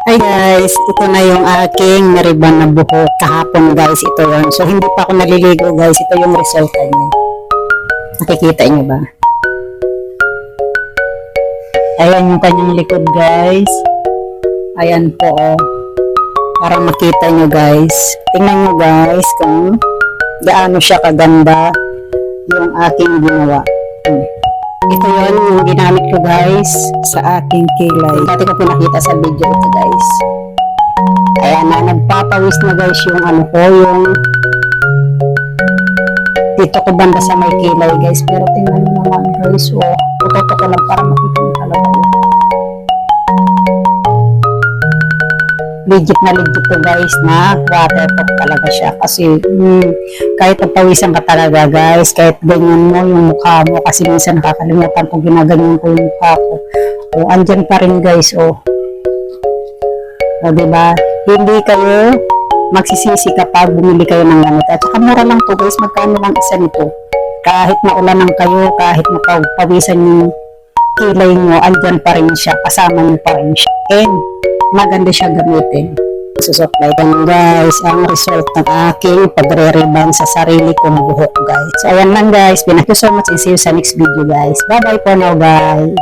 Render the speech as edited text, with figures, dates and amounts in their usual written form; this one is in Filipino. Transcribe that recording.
Hi guys, ito na yung aking nariban na buhok kahapon guys, ito yun. So hindi pa ako naliligo guys, ito yung resulta niya. Nakikita niyo ba? Ayan yung kanyang likod guys. Ayan po oh. Para makita niyo guys. Tingnan niyo guys kung gaano siya kaganda yung aking ginawa. Ito yun yung ginamit ko guys sa aking kilay. Dati ko pinakita sa video ito guys. Ayan na, nagpapawis na guys yung ano ko, yung dito ko banda sa may kilay guys. Pero tingnan nyo naman guys, oh, tututo ko lang para makita nyo talaga. Legit na legit to guys na waterproof talaga siya kasi kahit papawisan ka talaga guys, kahit ganyan mo yung mukha mo kasi minsan nakakalimutan kung ginaganyan ko yung mukha ko o andyan pa rin guys o diba, hindi kayo magsisisi kapag bumili kayo ng ganito at saka mura lang to guys, magkano lang isa nito kahit maulanan kayo, kahit mapawisan yung kilay nyo, andyan pa rin siya, kasama nyo pa rin siya and maganda siya gamitin. Susupply ko guys ang result ng aking pagre-ribbon sa sarili kong buhok guys. So ayan lang guys. Thank you so much and see you sa next video guys. Bye bye for now guys.